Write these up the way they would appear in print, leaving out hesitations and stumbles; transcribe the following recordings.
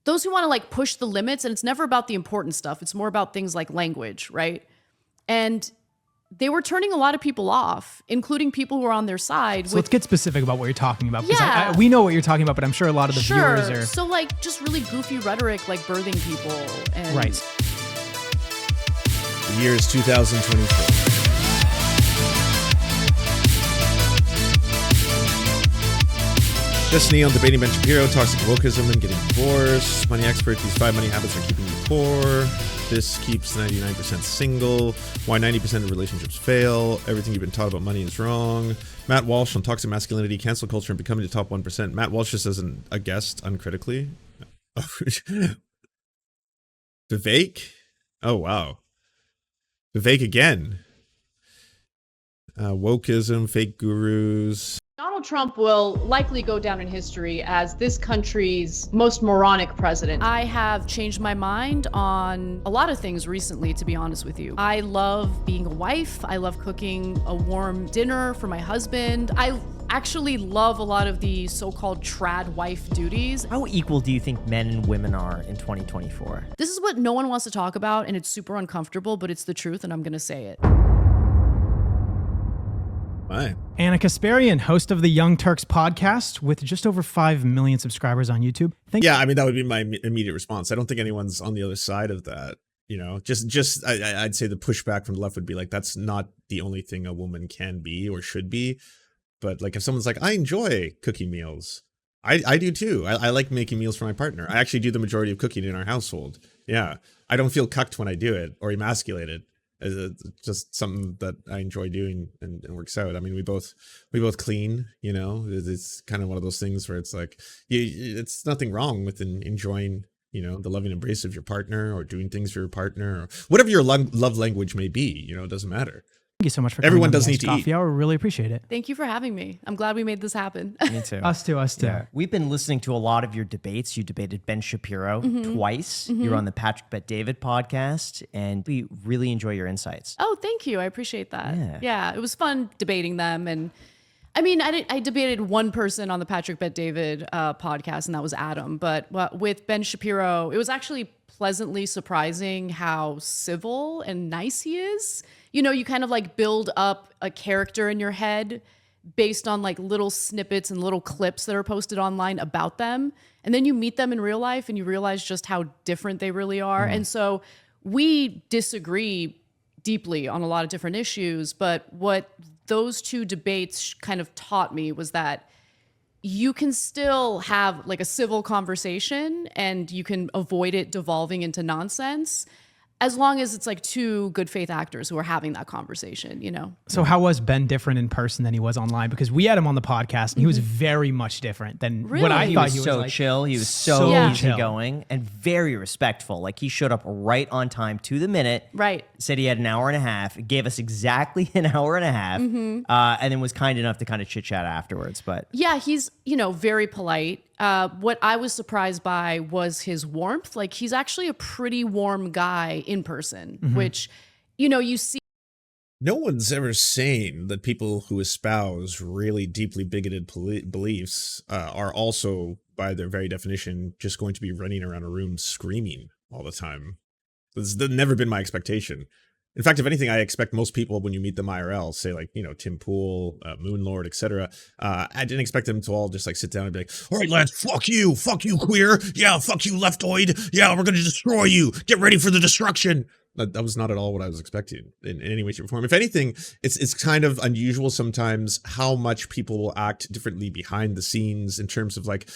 those who want to like push the limits, and it's never about the important stuff. It's more about things like language, right? And they were turning a lot of people off, including people who are on their side. So let's get specific about what you're talking about. Yeah. We know what you're talking about, but I'm sure a lot of the viewers are... So like just really goofy rhetoric, like birthing people. And Right. The year is 2024. Destiny on Debating Ben Shapiro, toxic wokeism and getting divorced. Money expert, these 5 money habits are keeping you poor. This keeps 99% single. Why 90% of relationships fail. Everything you've been taught about money is wrong. Matt Walsh on toxic masculinity, cancel culture, and becoming the top 1%. Matt Walsh just as a guest, uncritically. Vivek? Oh, wow. Vivek again. Wokeism, fake gurus. Donald Trump will likely go down in history as this country's most moronic president. I have changed my mind on a lot of things recently, to be honest with you. I love being a wife. I love cooking a warm dinner for my husband. I actually love a lot of the so-called trad wife duties. How equal do you think men and women are in 2024? This is what no one wants to talk about, and it's super uncomfortable, but it's the truth, and I'm gonna say it. Hi. Anna Kasparian, host of the Young Turks podcast with just over 5 million subscribers on YouTube. Yeah, I mean, that would be my immediate response. I don't think anyone's on the other side of that. You know, I'd say the pushback from the left would be like, that's not the only thing a woman can be or should be. But like, if someone's like, I enjoy cooking meals, I do too. I like making meals for my partner. I actually do the majority of cooking in our household. Yeah. I don't feel cucked when I do it or emasculated. It's just something that I enjoy doing and works out. I mean, we both clean, you know. It's kind of one of those things where it's like, it's nothing wrong with enjoying, you know, the loving embrace of your partner or doing things for your partner or whatever your love language may be. You know, it doesn't matter. Thank you so much for coming. Everyone does need to coffee eat. Hour. Really appreciate it. Thank you for having me. I'm glad we made this happen. Me too. Us too. Yeah. We've been listening to a lot of your debates. You debated Ben Shapiro twice. You're on the Patrick Bet David podcast, and we really enjoy your insights. Oh, thank you. I appreciate that. Yeah. Yeah, it was fun debating them. And I mean, I debated one person on the Patrick Bet David podcast, and that was Adam. But with Ben Shapiro, it was actually pleasantly surprising how civil and nice he is. You know, you kind of like build up a character in your head based on like little snippets and little clips that are posted online about them. And then you meet them in real life and you realize just how different they really are. And so we disagree deeply on a lot of different issues. But what those two debates kind of taught me was that you can still have like a civil conversation and you can avoid it devolving into nonsense, as long as it's like two good faith actors who are having that conversation, you know? So how was Ben different in person than he was online? Because we had him on the podcast and he was very much different than what I He thought was he was so like. chill. He was so chill. easygoing and very respectful. Like he showed up right on time to the minute. Right. Said he had an hour and a half. Gave us exactly an hour and a half. And then was kind enough to kind of chit chat afterwards. But yeah, he's, you know, very polite. What I was surprised by was his warmth. Like he's actually a pretty warm guy in person, which, you know, you see. No one's ever saying that people who espouse really deeply bigoted beliefs are also, by their very definition, just going to be running around a room screaming all the time. That's never been my expectation. In fact, if anything, I expect most people when you meet them IRL, say like, you know, Tim Pool, Moonlord, etc. I didn't expect them to all just like sit down and be like, all right, Lance, fuck you queer. Yeah, fuck you leftoid. Yeah, we're going to destroy you. Get ready for the destruction. That was not at all what I was expecting in any way, shape, or form. If anything, it's kind of unusual sometimes how much people will act differently behind the scenes in terms of like,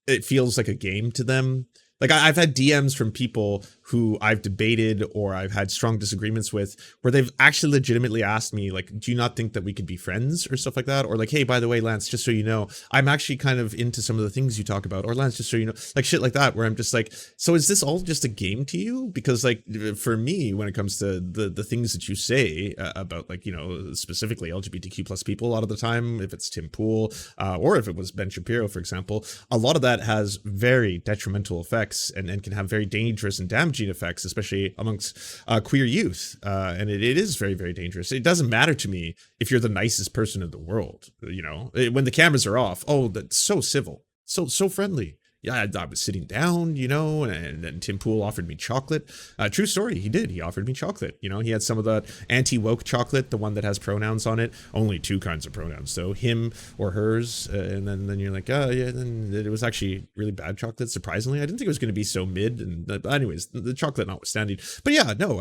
it feels like a game to them. Like I've had DMs from people who I've debated or I've had strong disagreements with where they've actually legitimately asked me like, do you not think that we could be friends or stuff like that? Or like, hey, by the way, Lance, just so you know, I'm actually kind of into some of the things you talk about. Or Lance, just so you know, like shit like that, where I'm just like, so is this all just a game to you? Because like for me, when it comes to the things that you say about like, you know, specifically LGBTQ plus people a lot of the time, if it's Tim Pool or if it was Ben Shapiro, for example, a lot of that has very detrimental effects and can have very dangerous and damaging effects, especially amongst queer youth. And it is very, very dangerous. It doesn't matter to me if you're the nicest person in the world, you know, when the cameras are off. Oh, that's so civil, so friendly. yeah, I was sitting down, and Tim Pool offered me chocolate. True story, he did. He offered me chocolate. He had some of the anti-woke chocolate, the one that has pronouns on it. Only 2 kinds of pronouns, so him or hers. And then you're like, oh yeah. Then it was actually really bad chocolate. Surprisingly, I didn't think it was going to be so mid. And anyways, the chocolate notwithstanding. But yeah, no,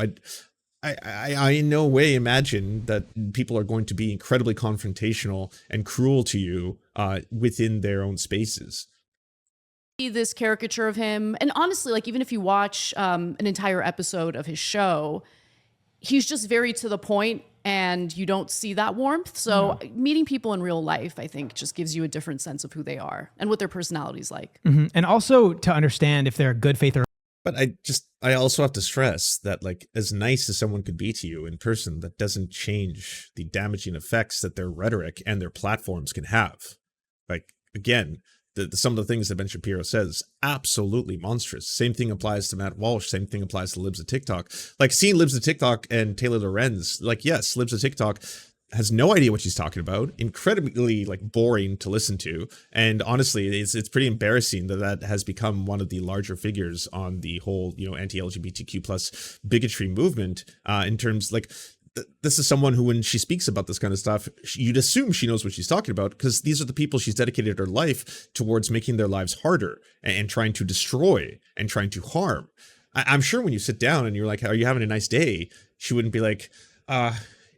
I in no way imagine that people are going to be incredibly confrontational and cruel to you within their own spaces. This caricature of him, and honestly, like even if you watch an entire episode of his show, he's just very to the point, and you don't see that warmth. So meeting people in real life, I think, just gives you a different sense of who they are and what their personality's like. Mm-hmm. And also to understand if they're a good faith or. But I also have to stress that, like, as nice as someone could be to you in person, that doesn't change the damaging effects that their rhetoric and their platforms can have. Like, again, some of the things that Ben Shapiro says, absolutely monstrous. Same thing applies to Matt Walsh. Same thing applies to Libs of TikTok. Like, seeing Libs of TikTok and Taylor Lorenz, like, yes, Libs of TikTok has no idea what she's talking about, incredibly like boring to listen to, and honestly it's pretty embarrassing that has become one of the larger figures on the whole anti-LGBTQ plus bigotry movement, in terms like this is someone who, when she speaks about this kind of stuff, you'd assume she knows what she's talking about, because these are the people she's dedicated her life towards making their lives harder and trying to destroy and trying to harm. I'm sure when you sit down and you're like, are you having a nice day, she wouldn't be like,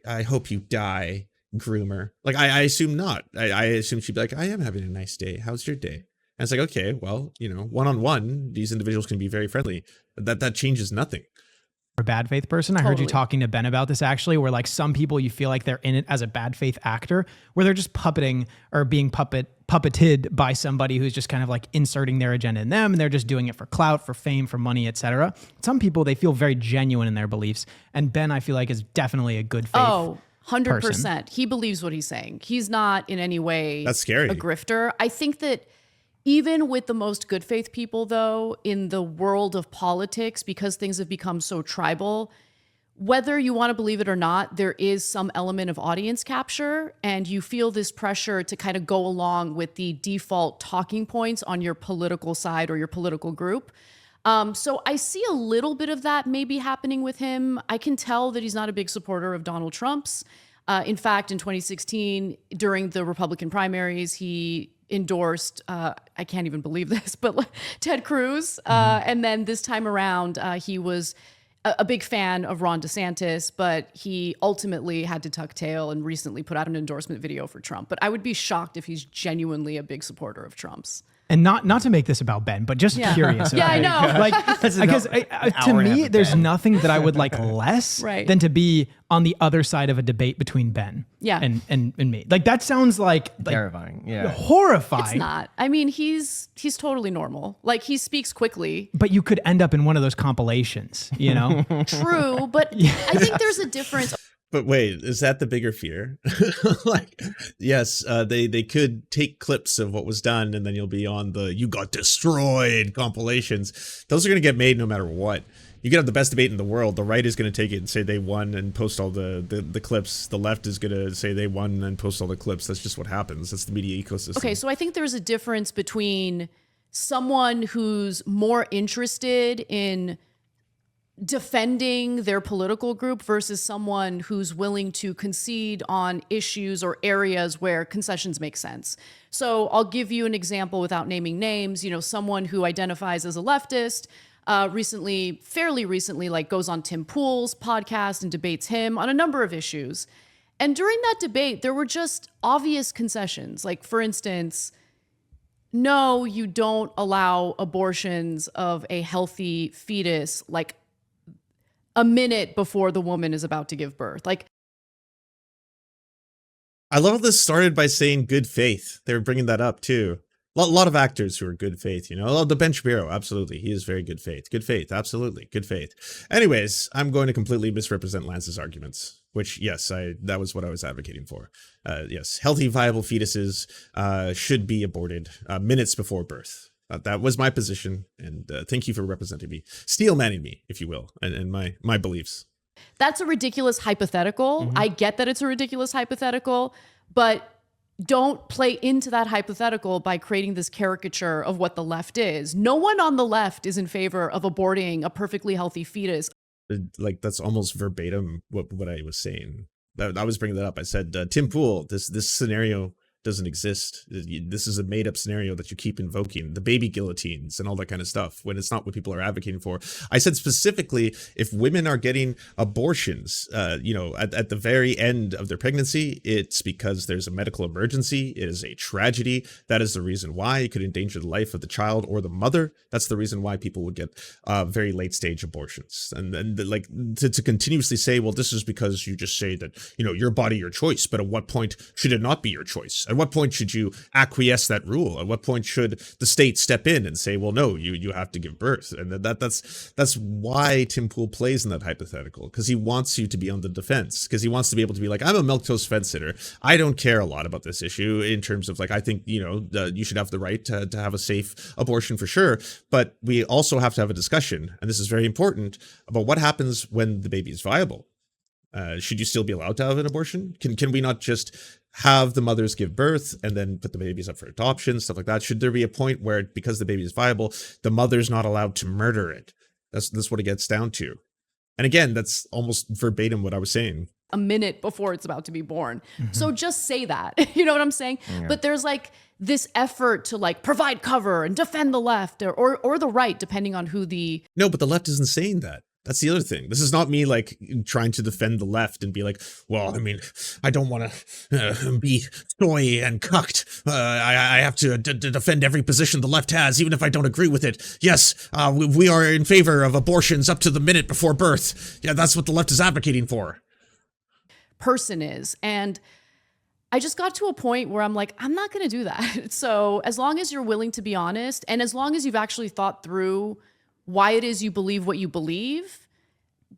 I hope you die, groomer. Like, I assume not. I assume she'd be like, I am having a nice day. How's your day? And it's like, okay, well, one-on-one, these individuals can be very friendly. That changes nothing. A bad faith person. I heard you talking to Ben about this actually, where like some people you feel like they're in it as a bad faith actor, where they're just puppeting or being puppeted by somebody who's just kind of like inserting their agenda in them, and they're just doing it for clout, for fame, for money, etc. Some people, they feel very genuine in their beliefs, and Ben, I feel like, is definitely a good faith. Oh, 100%. He believes what he's saying. He's not in any way that's scary. A grifter. I think that even with the most good faith people, though, in the world of politics, because things have become so tribal, whether you want to believe it or not, there is some element of audience capture, and you feel this pressure to kind of go along with the default talking points on your political side or your political group. So I see a little bit of that maybe happening with him. I can tell that he's not a big supporter of Donald Trump's. In fact, in 2016, during the Republican primaries, he endorsed, I can't even believe this, but Ted Cruz. And then this time around, he was a big fan of Ron DeSantis, but he ultimately had to tuck tail and recently put out an endorsement video for Trump. But I would be shocked if he's genuinely a big supporter of Trump's. And not to make this about Ben, but just curious. Yeah, I know. Like, because to me, there's nothing that I would like less than to be on the other side of a debate between Ben and me. Like, that sounds like terrifying. Yeah. Horrifying. It's not. I mean, he's totally normal. Like, he speaks quickly. But you could end up in one of those compilations, True, but I think there's a difference. But wait, is that the bigger fear? Like, yes, they could take clips of what was done, and then you'll be on the "you got destroyed" compilations. Those are going to get made no matter what. You could have the best debate in the world. The right is going to take it and say they won and post all the clips. The left is going to say they won and post all the clips. That's just what happens. That's the media ecosystem. Okay, so I think there's a difference between someone who's more interested in defending their political group versus someone who's willing to concede on issues or areas where concessions make sense. So I'll give you an example without naming names. Someone who identifies as a leftist fairly recently, like goes on Tim Pool's podcast and debates him on a number of issues. And during that debate, there were just obvious concessions. Like, for instance, no, you don't allow abortions of a healthy fetus, like a minute before the woman is about to give birth. Like, I love this started by saying good faith. They were bringing that up too. A lot of actors who are good faith, The Ben Shapiro, absolutely. He is very good faith. Good faith, absolutely. Good faith. Anyways, I'm going to completely misrepresent Lance's arguments, which, yes, that was what I was advocating for. Yes, healthy, viable fetuses should be aborted minutes before birth. That was my position, and thank you for representing me, steel manning me, if you will, and my beliefs. That's a ridiculous hypothetical. I get that it's a ridiculous hypothetical, but don't play into that hypothetical by creating this caricature of what the left is. No one on the left is in favor of aborting a perfectly healthy fetus. Like, that's almost verbatim what I was saying. I was bringing that up. I said, Tim Pool, this scenario doesn't exist. This is a made up scenario that you keep invoking, the baby guillotines and all that kind of stuff, when it's not what people are advocating for. I said specifically, if women are getting abortions, at the very end of their pregnancy, it's because there's a medical emergency. It is a tragedy. That is the reason why it could endanger the life of the child or the mother. That's the reason why people would get very late stage abortions. And then to continuously say, well, this is because you just say that, your body, your choice. But at what point should it not be your choice? At what point should you acquiesce that rule? At what point should the state step in and say, well, no, you have to give birth? And that's why Tim Pool plays in that hypothetical, because he wants you to be on the defense, because he wants to be able to be like, I'm a milquetoast fence sitter. I don't care a lot about this issue in terms of, like, I think, you should have the right to have a safe abortion for sure. But we also have to have a discussion, and this is very important, about what happens when the baby is viable. Should you still be allowed to have an abortion? Can we not just have the mothers give birth and then put the babies up for adoption, stuff like that? Should there be a point where, because the baby is viable, the mother's not allowed to murder it? That's what it gets down to. And again, that's almost verbatim what I was saying. A minute before it's about to be born. So just say that. You know what I'm saying? Yeah. But there's like this effort to like provide cover and defend the left or the right, depending on who the... No, but the left isn't saying that. That's the other thing. This is not me like trying to defend the left and be like, well, I mean, I don't want to be soy and cucked. I have to defend every position the left has, even if I don't agree with it. Yes, we are in favor of abortions up to the minute before birth. Yeah, that's what the left is advocating for. Person is. And I just got to a point where I'm like, I'm not going to do that. So as long as you're willing to be honest, and as long as you've actually thought through why it is you believe what you believe,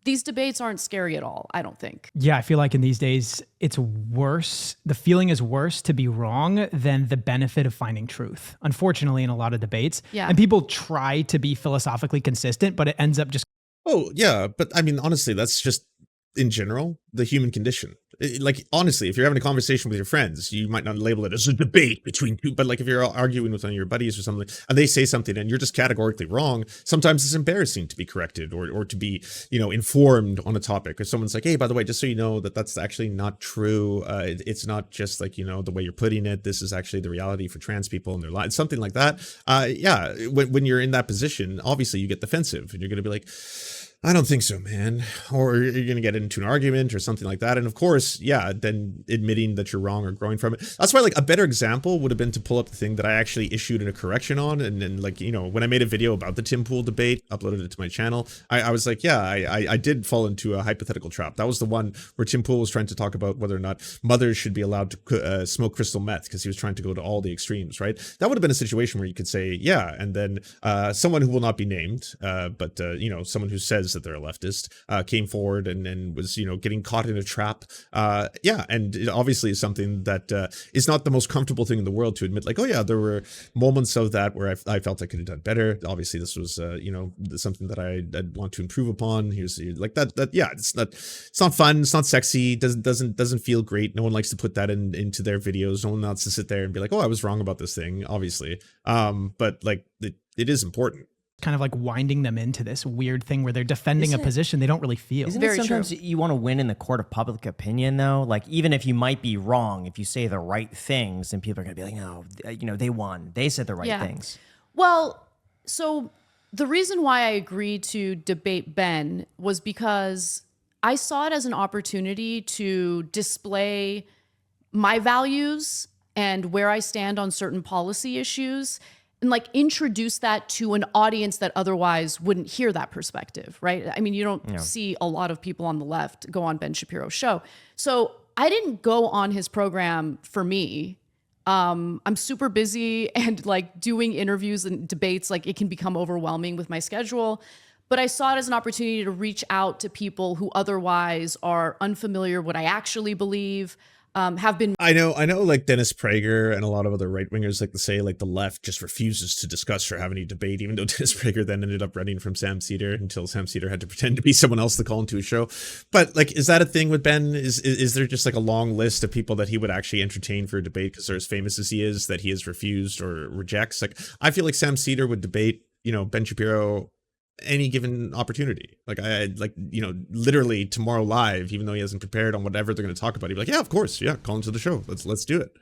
these debates aren't scary at all, I don't think. Yeah, I feel like in these days, it's worse. The feeling is worse to be wrong than the benefit of finding truth, unfortunately, in a lot of debates. Yeah. And people try to be philosophically consistent, but it ends up just... Oh, yeah. But I mean, honestly, that's just, in general, the human condition. Like, honestly, if you're having a conversation with your friends, you might not label it as a debate between two, but like if you're arguing with one of your buddies or something, and they say something and you're just categorically wrong, sometimes it's embarrassing to be corrected or to be, informed on a topic. Or someone's like, hey, by the way, just so you know that's actually not true. It's not just like, the way you're putting it. This is actually the reality for trans people in their lives, something like that. Yeah, when you're in that position, obviously you get defensive and you're going to be like, I don't think so, man. Or you're going to get into an argument or something like that. And of course, yeah, then admitting that you're wrong or growing from it. That's why, like, a better example would have been to pull up the thing that I actually issued a correction on. And then, like, when I made a video about the Tim Pool debate, uploaded it to my channel, I was like, yeah, I did fall into a hypothetical trap. That was the one where Tim Pool was trying to talk about whether or not mothers should be allowed to smoke crystal meth, because he was trying to go to all the extremes, right? That would have been a situation where you could say, yeah, and then someone who will not be named, but someone who says that they're a leftist, came forward and was, getting caught in a trap. Yeah, and it obviously is something that is not the most comfortable thing in the world to admit, like, oh yeah, there were moments of that where I felt I could have done better. Obviously, this was, something that I'd want to improve upon. Here's like that. Yeah, it's not fun. It's not sexy. Doesn't feel great. No one likes to put that into their videos. No one wants to sit there and be like, oh, I was wrong about this thing, obviously. But like it is important. Kind of like winding them into this weird thing where they're defending a position they don't really feel. Isn't it sometimes you want to win in the court of public opinion, though? Like, even if you might be wrong, if you say the right things, then people are going to be like, no, they won. They said the right things. Well, so the reason why I agreed to debate Ben was because I saw it as an opportunity to display my values and where I stand on certain policy issues, and like introduce that to an audience that otherwise wouldn't hear that perspective, right? I mean, you don't see a lot of people on the left go on Ben Shapiro's show. So I didn't go on his program for me. I'm super busy, and like doing interviews and debates, like it can become overwhelming with my schedule. But I saw it as an opportunity to reach out to people who otherwise are unfamiliar with what I actually believe. have been. I know like Dennis Prager and a lot of other right wingers like to say like the left just refuses to discuss or have any debate, even though Dennis Prager then ended up running from Sam Cedar until Sam Cedar had to pretend to be someone else to call into a show. But like, is that a thing with Ben? Is there just like a long list of people that he would actually entertain for a debate because they're as famous as he is that he has refused or rejects? Like, I feel like Sam Cedar would debate, Ben Shapiro any given opportunity. Like literally tomorrow live, even though he hasn't prepared on whatever they're going to talk about, he'd be like, yeah, of course. Yeah. Call him to the show. Let's do it.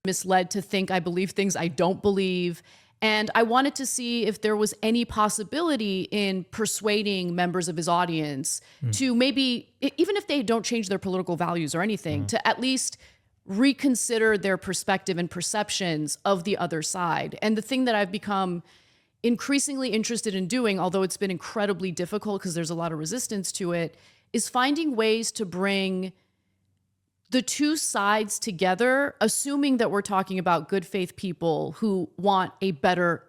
Misled to think I believe things I don't believe. And I wanted to see if there was any possibility in persuading members of his audience to maybe, even if they don't change their political values or anything, to at least reconsider their perspective and perceptions of the other side. And the thing that I've become increasingly interested in doing, although it's been incredibly difficult because there's a lot of resistance to it, is finding ways to bring the two sides together, assuming that we're talking about good faith people who want a better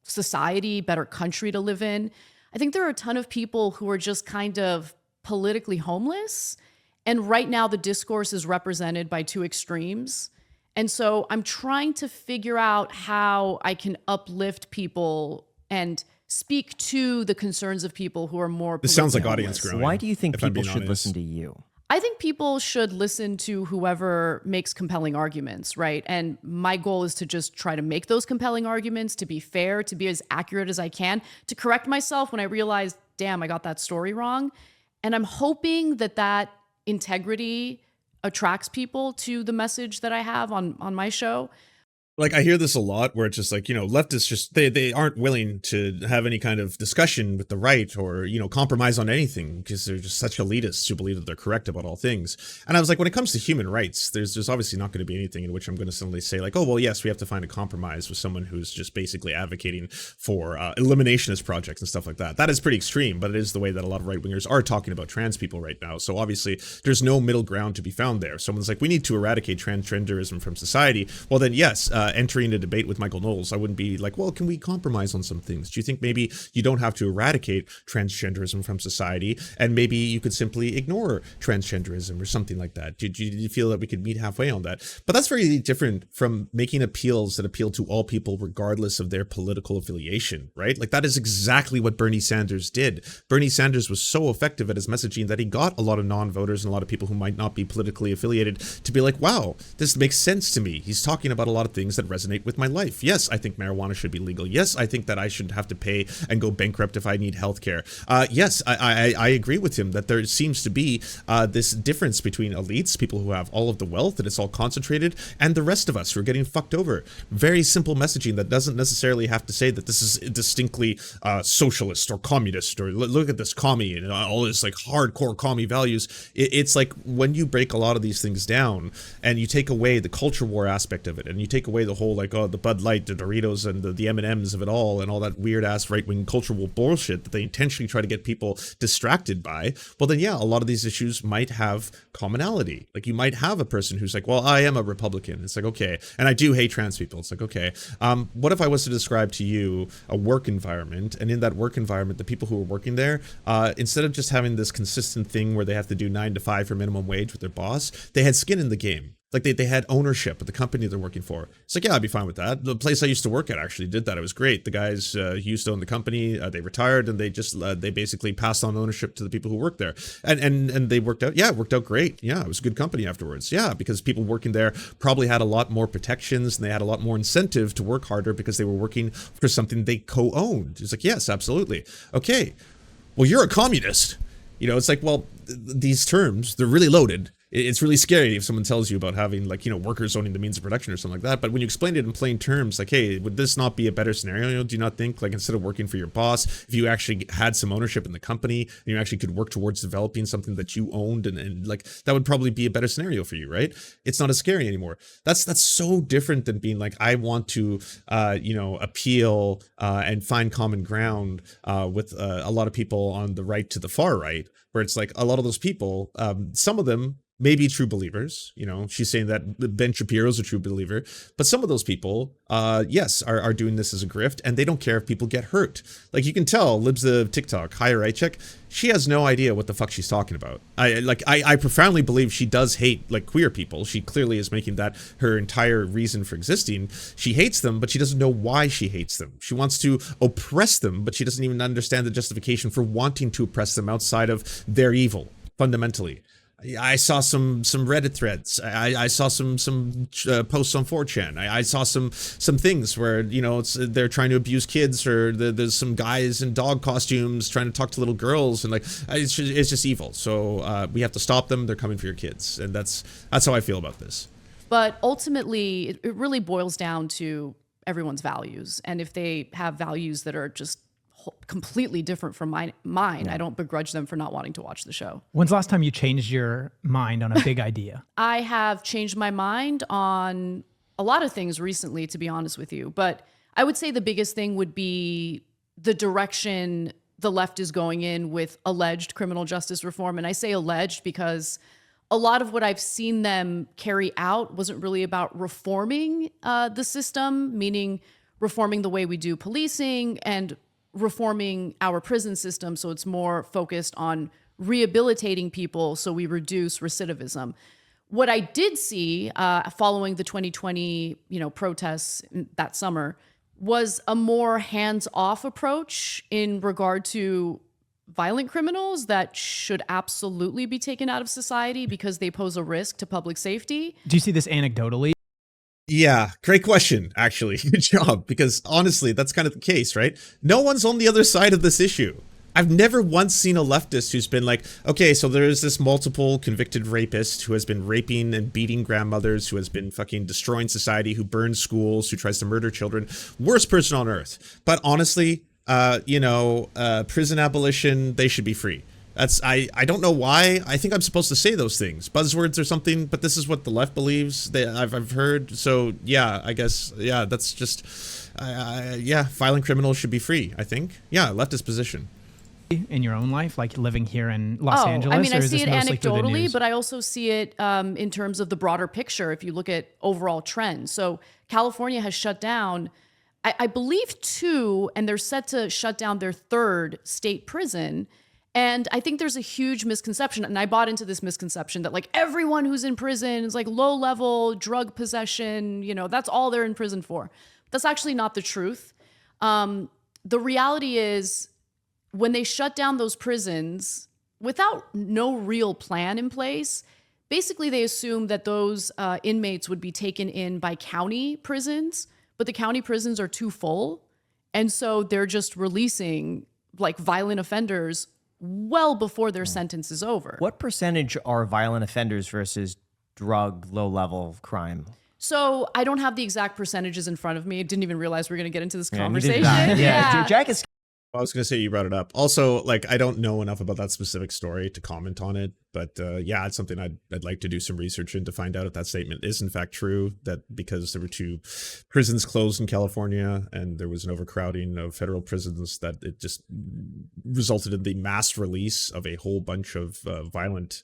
society, better country to live in. I think there are a ton of people who are just kind of politically homeless. And right now the discourse is represented by two extremes. And so I'm trying to figure out how I can uplift people and speak to the concerns of people who are more. This sounds like audience growing. Why do you think people should listen to you? I think people should listen to whoever makes compelling arguments, right? And my goal is to just try to make those compelling arguments, to be fair, to be as accurate as I can, to correct myself when I realize, damn, I got that story wrong. And I'm hoping that integrity attracts people to the message that I have on my show. Like, I hear this a lot where it's just like, leftists just, they aren't willing to have any kind of discussion with the right or, compromise on anything because they're just such elitists who believe that they're correct about all things. And I was like, when it comes to human rights, there's obviously not going to be anything in which I'm going to suddenly say like, oh, well, yes, we have to find a compromise with someone who's just basically advocating for eliminationist projects and stuff like that. That is pretty extreme, but it is the way that a lot of right wingers are talking about trans people right now. So obviously there's no middle ground to be found there. Someone's like, we need to eradicate transgenderism from society. Well, then, yes, entering a debate with Michael Knowles, I wouldn't be like, well, can we compromise on some things? Do you think maybe you don't have to eradicate transgenderism from society and maybe you could simply ignore transgenderism or something like that? Do you feel that we could meet halfway on that? But that's very different from making appeals that appeal to all people regardless of their political affiliation, right? Like, that is exactly what Bernie Sanders did. Bernie Sanders was so effective at his messaging that he got a lot of non-voters and a lot of people who might not be politically affiliated to be like, wow, this makes sense to me. He's talking about a lot of things that resonate with my life. Yes, I think marijuana should be legal. Yes, I think that I should have to pay and go bankrupt if I need healthcare. Yes, I agree with him that there seems to be this difference between elites, people who have all of the wealth and it's all concentrated, and the rest of us who are getting fucked over. Very simple messaging that doesn't necessarily have to say that this is distinctly socialist or communist or look at this commie and all this like hardcore commie values. It's like when you break a lot of these things down and you take away the culture war aspect of it and you take away the whole like, oh, the Bud Light, the Doritos, and the M&Ms of it all, and all that weird-ass right-wing cultural bullshit that they intentionally try to get people distracted by, well, then, yeah, a lot of these issues might have commonality. Like, you might have a person who's like, well, I am a Republican. It's like, okay, and I do hate trans people. It's like, okay, what if I was to describe to you a work environment, and in that work environment, the people who are working there, instead of just having this consistent thing where they have to do 9 to 5 for minimum wage with their boss, they had skin in the game. Like they had ownership of the company they're working for. It's like, yeah, I'd be fine with that. The place I used to work at actually did that. It was great. The guys who used to own the company, they retired and they just, they basically passed on ownership to the people who worked there. And they worked out. Yeah, it worked out great. Yeah, it was a good company afterwards. Yeah, because people working there probably had a lot more protections and they had a lot more incentive to work harder because they were working for something they co-owned. It's like, yes, absolutely. Okay, well, you're a communist. It's like, well, these terms, they're really loaded. It's really scary if someone tells you about having like, workers owning the means of production or something like that. But when you explain it in plain terms, like, hey, would this not be a better scenario? Do you not think, like, instead of working for your boss, if you actually had some ownership in the company and you actually could work towards developing something that you owned and like, that would probably be a better scenario for you, right? It's not as scary anymore. That's so different than being like, I want to, appeal and find common ground with a lot of people on the right to the far right, where it's like a lot of those people, some of them maybe true believers. You know, she's saying that Ben Shapiro's a true believer, but some of those people, yes, are doing this as a grift, and they don't care if people get hurt. Like, you can tell Libs of TikTok, higher right check, she has no idea what the fuck she's talking about. I profoundly believe she does hate like queer people. She clearly is making that her entire reason for existing. She hates them, but she doesn't know why she hates them. She wants to oppress them, but she doesn't even understand the justification for wanting to oppress them outside of their evil, fundamentally. I saw some Reddit threads. I saw some posts on 4chan. I saw some things where, you know, they're trying to abuse kids, or there's some guys in dog costumes trying to talk to little girls, and like it's just evil. So we have to stop them. They're coming for your kids, and that's how I feel about this. But ultimately, it really boils down to everyone's values, and if they have values that are just completely different from mine, I don't begrudge them for not wanting to watch the show. When's the last time you changed your mind on a big idea? I have changed my mind on a lot of things recently, to be honest with you. But I would say the biggest thing would be the direction the left is going in with alleged criminal justice reform. And I say alleged because a lot of what I've seen them carry out wasn't really about reforming the system, meaning reforming the way we do policing and reforming our prison system, so it's more focused on rehabilitating people so we reduce recidivism. What I did see following the 2020 protests that summer was a more hands-off approach in regard to violent criminals that should absolutely be taken out of society because they pose a risk to public safety. Do you see this anecdotally? Yeah, great question, actually. Good job, because honestly, that's kind of the case, right? No one's on the other side of this issue. I've never once seen a leftist who's been like, okay, so there's this multiple convicted rapist who has been raping and beating grandmothers, who has been fucking destroying society, who burns schools, who tries to murder children. Worst person on earth. But honestly, prison abolition, they should be free. I don't know why. I think I'm supposed to say those things, buzzwords or something, but this is what the left believes. I've heard. So yeah, I guess, yeah, that's just, violent criminals should be free, I think. Yeah, leftist position. In your own life, like living here in Los Angeles? I mean, I or is see this it mostly through the anecdotally, news? but I also see it in terms of the broader picture if you look at overall trends. So California has shut down, I believe, 2, and they're set to shut down their 3rd state prison. And I think there's a huge misconception, and I bought into this misconception that like everyone who's in prison is like low level drug possession, that's all they're in prison for. That's actually not the truth. The reality is when they shut down those prisons without no real plan in place, basically they assumed that those inmates would be taken in by county prisons, but the county prisons are too full. And so they're just releasing like violent offenders well before their sentence is over. What percentage are violent offenders versus drug low-level crime? So I don't have the exact percentages in front of me. I didn't even realize we were going to get into this neither conversation. did I. Yeah. Jack is I was going to say you brought it up. Also, like, I don't know enough about that specific story to comment on it, but yeah, it's something I'd like to do some research in to find out if that statement is in fact true, that because there were 2 prisons closed in California and there was an overcrowding of federal prisons, that it just resulted in the mass release of a whole bunch of violent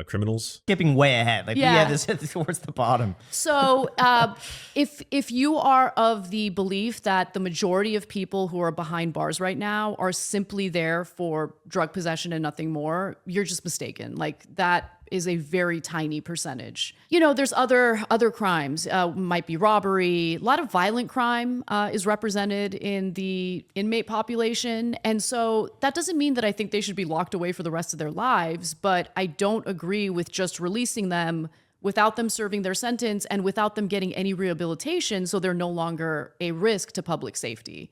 criminals. skipping way ahead. Like, Yeah. yeah, this towards the bottom. So if you are of the belief that the majority of people who are behind bars right now are simply there for drug possession and nothing more, you're just mistaken. Like, that is a very tiny percentage. There's other crimes, might be robbery. A lot of violent crime is represented in the inmate population. And so that doesn't mean that I think they should be locked away for the rest of their lives, but I don't agree with just releasing them without them serving their sentence and without them getting any rehabilitation, so they're no longer a risk to public safety.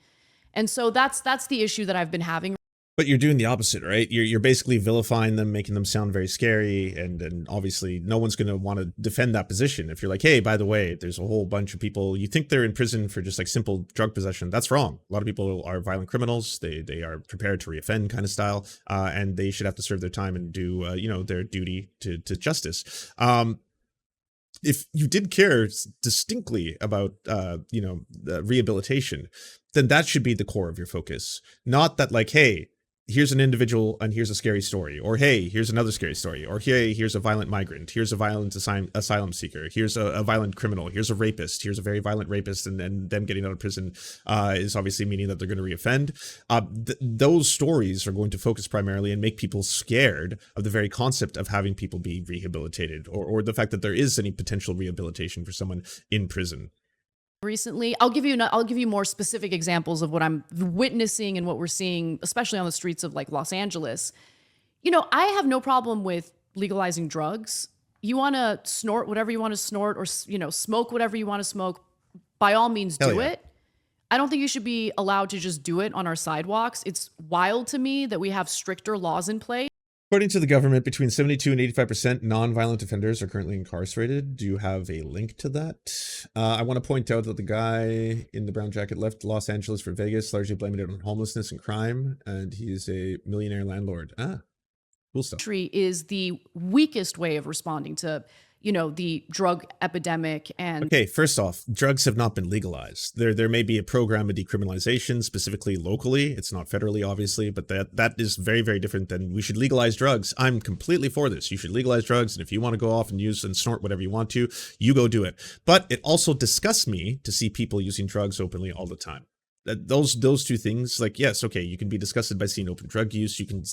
And so that's the issue that I've been having. But you're doing the opposite, right? You're basically vilifying them, making them sound very scary, and obviously no one's going to want to defend that position. If you're like, hey, by the way, there's a whole bunch of people, you think they're in prison for just like simple drug possession. That's wrong. A lot of people are violent criminals. They are prepared to reoffend kind of style, and they should have to serve their time and do their duty to justice. If you did care distinctly about rehabilitation, then that should be the core of your focus. Not that like, hey, here's an individual and here's a scary story, or hey, here's another scary story, or hey, here's a violent migrant, here's a violent asylum seeker, here's a violent criminal, here's a rapist, here's a very violent rapist, and then them getting out of prison is obviously meaning that they're going to reoffend. Those stories are going to focus primarily and make people scared of the very concept of having people be rehabilitated, or the fact that there is any potential rehabilitation for someone in prison. Recently, I'll give you more specific examples of what I'm witnessing and what we're seeing, especially on the streets of like Los Angeles. You know, I have no problem with legalizing drugs. You want to snort whatever you want to snort, or, you know, smoke whatever you want to smoke, by all means do it. I don't think you should be allowed to just do it on our sidewalks. It's wild to me that we have stricter laws in place. According to the government, between 72 and 85% non-violent offenders are currently incarcerated. Do you have a link to that? I want to point out that the guy in the brown jacket left Los Angeles for Vegas, largely blaming it on homelessness and crime, and he's a millionaire landlord. Cool stuff. Is the weakest way of responding to, you know, the drug epidemic. And okay, first off, drugs have not been legalized. There may be a program of decriminalization, specifically locally. It's not federally, obviously, but that is very, very different than we should legalize drugs. I'm completely for this. You should legalize drugs, and if you want to go off and use and snort whatever you want to, you go do it. But it also disgusts me to see people using drugs openly all the time. Those two things, like, yes, okay, you can be disgusted by seeing open drug use. You can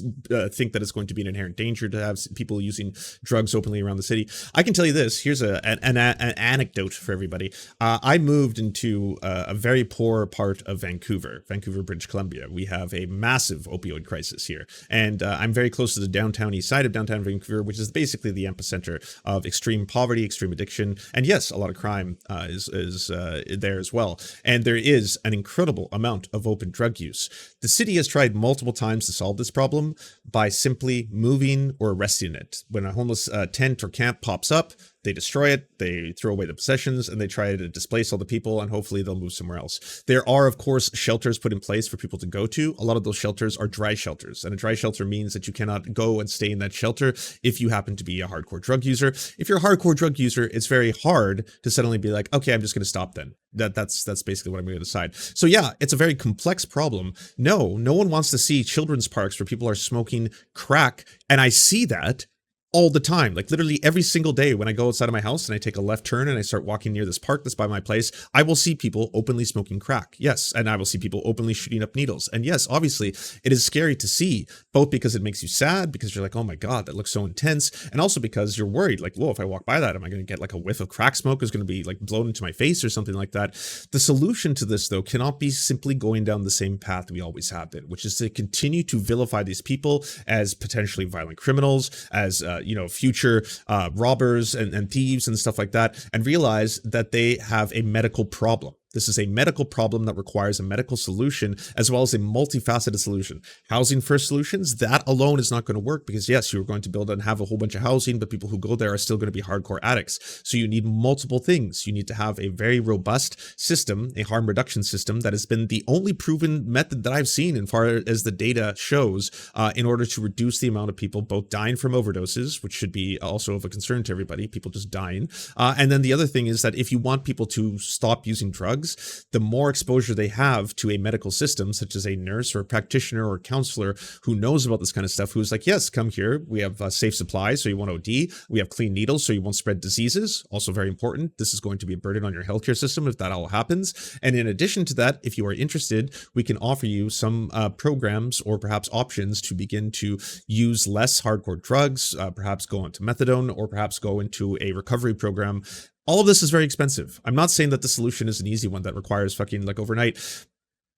think that it's going to be an inherent danger to have people using drugs openly around the city. I can tell you this. Here's an anecdote for everybody. I moved into a very poor part of Vancouver, British Columbia. We have a massive opioid crisis here. And I'm very close to the downtown east side of downtown Vancouver, which is basically the epicenter of extreme poverty, extreme addiction. And yes, a lot of crime is there as well. And there is an incredible amount of open drug use. The city has tried multiple times to solve this problem by simply moving or arresting it. When a homeless tent or camp pops up, they destroy it, they throw away the possessions, and they try to displace all the people, and hopefully they'll move somewhere else. There are, of course, shelters put in place for people to go to. A lot of those shelters are dry shelters, and a dry shelter means that you cannot go and stay in that shelter if you happen to be a hardcore drug user. If you're a hardcore drug user, it's very hard to suddenly be like, okay, I'm just going to stop then. That's basically what I'm going to decide. So yeah, it's a very complex problem. No one wants to see children's parks where people are smoking crack, and I see that all the time. Like literally every single day when I go outside of my house and I take a left turn and I start walking near this park that's by my place, I will see people openly smoking crack. Yes. And I will see people openly shooting up needles. And yes, obviously it is scary to see, both because it makes you sad because you're like, oh my God, that looks so intense. And also because you're worried, like, whoa, if I walk by that, am I going to get like a whiff of crack smoke is going to be like blown into my face or something like that? The solution to this though cannot be simply going down the same path we always have been, which is to continue to vilify these people as potentially violent criminals, as future robbers and thieves and stuff like that, and realize that they have a medical problem. This is a medical problem that requires a medical solution as well as a multifaceted solution. Housing first solutions, that alone is not going to work because yes, you're going to build and have a whole bunch of housing, but people who go there are still going to be hardcore addicts. So you need multiple things. You need to have a very robust system, a harm reduction system that has been the only proven method that I've seen as far as the data shows in order to reduce the amount of people both dying from overdoses, which should be also of a concern to everybody, people just dying. And then the other thing is that if you want people to stop using drugs, the more exposure they have to a medical system, such as a nurse or a practitioner or a counselor who knows about this kind of stuff, who's like, yes, come here. We have safe supplies, so you won't OD. We have clean needles, so you won't spread diseases. Also very important. This is going to be a burden on your healthcare system if that all happens. And in addition to that, if you are interested, we can offer you some programs or perhaps options to begin to use less hardcore drugs, perhaps go into methadone or perhaps go into a recovery program. All of this is very expensive. I'm not saying that the solution is an easy one that requires fucking like overnight,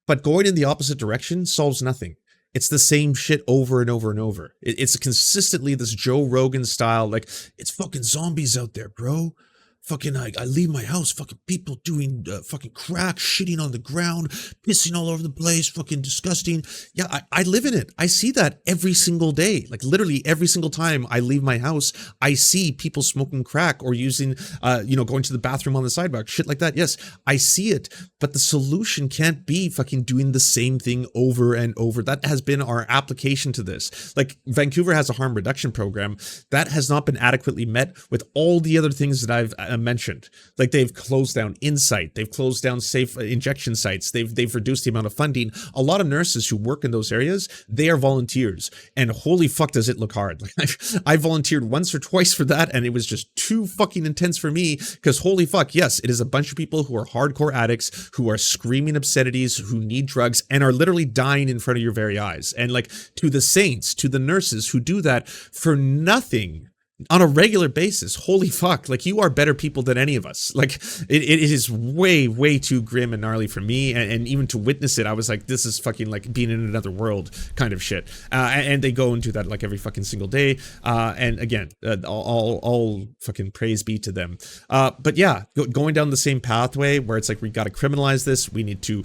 but going in the opposite direction solves nothing. It's the same shit over and over and over. It's consistently this Joe Rogan style, like, it's fucking zombies out there, bro. Fucking, I leave my house, fucking people doing fucking crack, shitting on the ground, pissing all over the place, fucking disgusting. Yeah, I live in it. I see that every single day. Like literally every single time I leave my house, I see people smoking crack or using, going to the bathroom on the sidewalk, shit like that. Yes, I see it. But the solution can't be fucking doing the same thing over and over. That has been our application to this. Like Vancouver has a harm reduction program that has not been adequately met with all the other things that I've mentioned. Like they've closed down Insight, they've closed down safe injection sites, they've reduced the amount of funding. A lot of nurses who work in those areas, they are volunteers, and holy fuck does it look hard. Like I volunteered once or twice for that, and it was just too fucking intense for me, because holy fuck, yes, it is a bunch of people who are hardcore addicts, who are screaming obscenities, who need drugs, and are literally dying in front of your very eyes. And like, to the saints, to the nurses who do that for nothing on a regular basis, holy fuck, like you are better people than any of us. Like it is way too grim and gnarly for me, and even to witness it, I was like, this is fucking like being in another world kind of shit. And they go and do that like every fucking single day. And again, all fucking praise be to them. But yeah, going down the same pathway where it's like, we got to criminalize this, we need to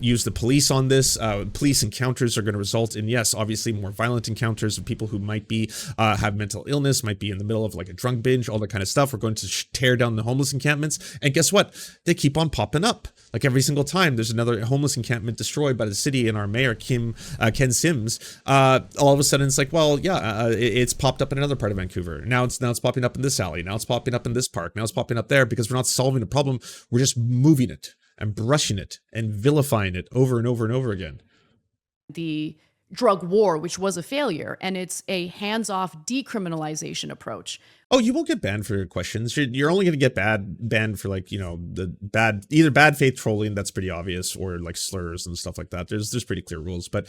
use the police on this. Police encounters are going to result in, yes, obviously more violent encounters of people who might be have mental illness, might be in the middle of like a drunk binge, all that kind of stuff. We're going to tear down the homeless encampments, and guess what? They keep on popping up. Like every single time there's another homeless encampment destroyed by the city and our mayor Ken Sims, all of a sudden it's like, well, yeah, it's popped up in another part of Vancouver. Now it's popping up in this alley. Now it's popping up in this park. Now it's popping up there, because we're not solving the problem. We're just moving it and brushing it and vilifying it over and over and over again. The drug war, which was a failure, and it's a hands-off decriminalization approach. Oh, you won't get banned for your questions. You're only going to get banned for like, you know, the either bad faith trolling, that's pretty obvious, or like slurs and stuff like that. There's pretty clear rules. But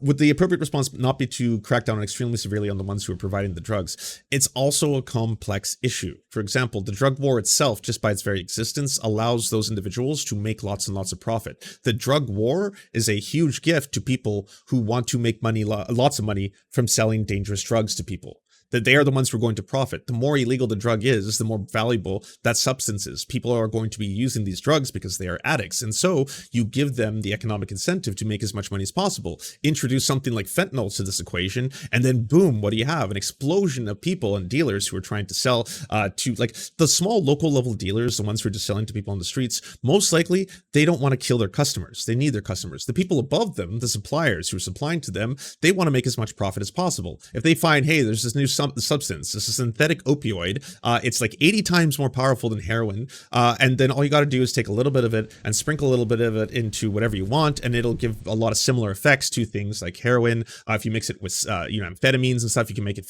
would the appropriate response not be to crack down extremely severely on the ones who are providing the drugs? It's also a complex issue. For example, the drug war itself, just by its very existence, allows those individuals to make lots and lots of profit. The drug war is a huge gift to people who want to make money, lots of money, from selling dangerous drugs to people. That they are the ones who are going to profit. The more illegal the drug is, the more valuable that substance is. People are going to be using these drugs because they are addicts. And so you give them the economic incentive to make as much money as possible. Introduce something like fentanyl to this equation, and then boom, what do you have? An explosion of people and dealers who are trying to sell to like the small local level dealers, the ones who are just selling to people on the streets. Most likely, they don't want to kill their customers. They need their customers. The people above them, the suppliers who are supplying to them, they want to make as much profit as possible. If they find, hey, there's this new substance, this is a synthetic opioid, it's like 80 times more powerful than heroin, and then all you got to do is take a little bit of it and sprinkle a little bit of it into whatever you want, and it'll give a lot of similar effects to things like heroin. If you mix it with amphetamines and stuff, you can make it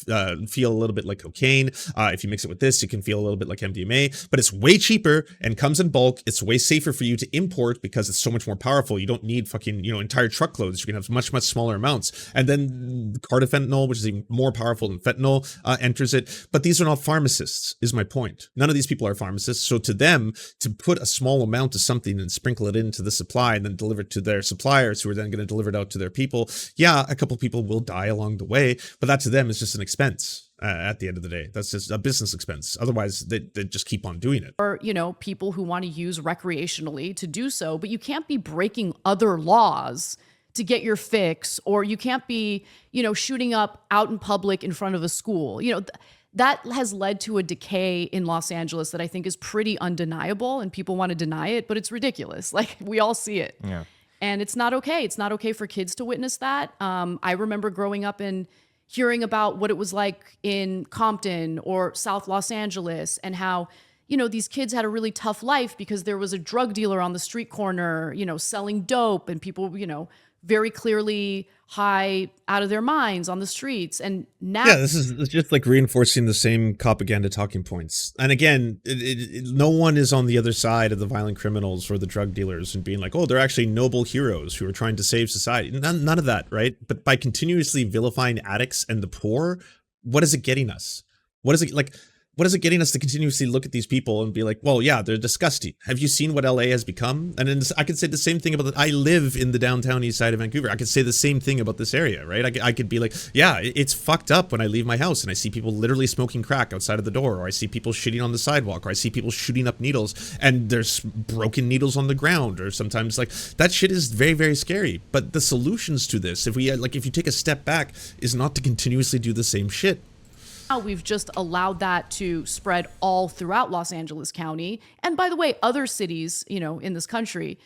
feel a little bit like cocaine. If you mix it with this, you can feel a little bit like MDMA, but it's way cheaper and comes in bulk. It's way safer for you to import because it's so much more powerful. You don't need fucking entire truckloads. You can have much smaller amounts. And then carfentanil, which is even more powerful than fentanyl, enters it. But these are not pharmacists, is my point. None of these people are pharmacists. So to them, to put a small amount of something and sprinkle it into the supply and then deliver it to their suppliers, who are then going to deliver it out to their people, yeah, a couple people will die along the way, but that to them is just an expense. At the end of the day, that's just a business expense. Otherwise, they just keep on doing it. Or, people who want to use recreationally to do so, but you can't be breaking other laws to get your fix, or you can't be, shooting up out in public in front of a school. That has led to a decay in Los Angeles that I think is pretty undeniable, and people want to deny it, but it's ridiculous. Like, we all see it. Yeah. And it's not okay. It's not okay for kids to witness that. I remember growing up and hearing about what it was like in Compton or South Los Angeles, and how, these kids had a really tough life because there was a drug dealer on the street corner, selling dope, and people, very clearly high out of their minds on the streets. And now, yeah, this is just like reinforcing the same propaganda talking points. And again, no one is on the other side of the violent criminals or the drug dealers and being like, oh, they're actually noble heroes who are trying to save society. None of that, right? But by continuously vilifying addicts and the poor, what is it getting us? What is it getting us to continuously look at these people and be like, well, yeah, they're disgusting. Have you seen what LA has become? And then I could say the same thing about I live in the downtown east side of Vancouver. I could say the same thing about this area, right? I could be like, yeah, it's fucked up when I leave my house and I see people literally smoking crack outside of the door, or I see people shitting on the sidewalk, or I see people shooting up needles and there's broken needles on the ground, or sometimes like that shit is very, very scary. But the solutions to this, if you take a step back, is not to continuously do the same shit. We've just allowed that to spread all throughout Los Angeles County. And by the way, other cities, in this country.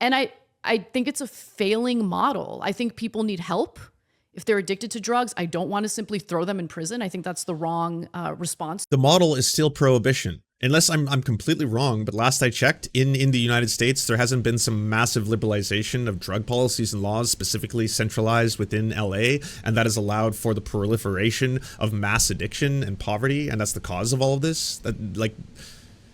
And I think it's a failing model. I think people need help. If they're addicted to drugs, I don't want to simply throw them in prison. I think that's the wrong response. The model is still prohibition. unless I'm completely wrong, but last I checked, in the United States, there hasn't been some massive liberalization of drug policies and laws specifically centralized within LA, and that has allowed for the proliferation of mass addiction and poverty, and that's the cause of all of this. That, like,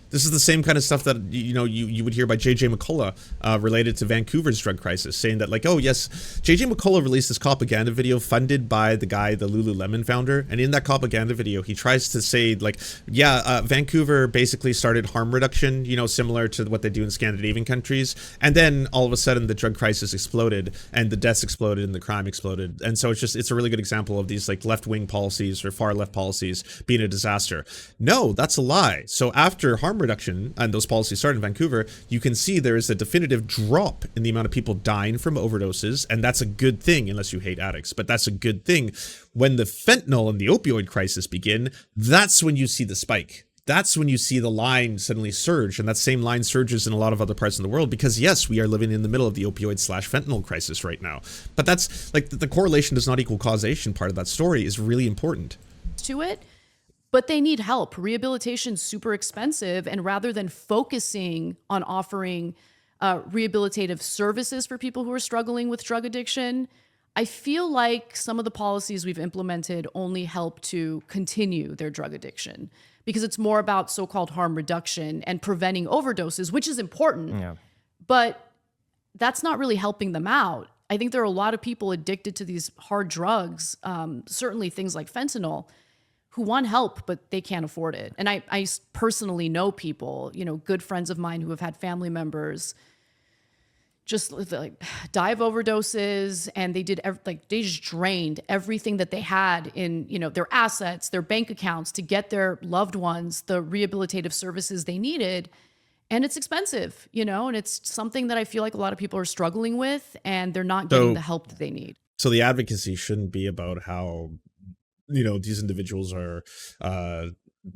this is the same kind of stuff that, you know, you would hear by J.J. McCullough related to Vancouver's drug crisis, saying that, like, oh, yes, J.J. McCullough released this propaganda video funded by the guy, the Lululemon founder. And in that propaganda video, he tries to say, like, yeah, Vancouver basically started harm reduction, you know, similar to what they do in Scandinavian countries. And then all of a sudden the drug crisis exploded and the deaths exploded and the crime exploded. And so it's a really good example of these, like, left-wing policies or far left policies being a disaster. No, that's a lie. So after harm reduction and those policies started in Vancouver, you can see there is a definitive drop in the amount of people dying from overdoses, and that's a good thing unless you hate addicts, but that's a good thing. When the fentanyl and the opioid crisis begin, that's when you see the spike. That's when you see the line suddenly surge, and that same line surges in a lot of other parts of the world because, yes, we are living in the middle of the opioid/fentanyl crisis right now. But that's, like, the correlation does not equal causation part of that story is really important. To it, but they need help. Rehabilitation's super expensive, and rather than focusing on offering rehabilitative services for people who are struggling with drug addiction, I feel like some of the policies we've implemented only help to continue their drug addiction because it's more about so-called harm reduction and preventing overdoses, which is important, but that's not really helping them out. I think there are a lot of people addicted to these hard drugs, certainly things like fentanyl, who want help, but they can't afford it. And I personally know people, you know, good friends of mine who have had family members just like die of overdoses, and they just drained everything that they had in, you know, their assets, their bank accounts to get their loved ones the rehabilitative services they needed. And it's expensive, you know, and it's something that I feel like a lot of people are struggling with, and they're not getting the help that they need. So the advocacy shouldn't be about how, you know, these individuals are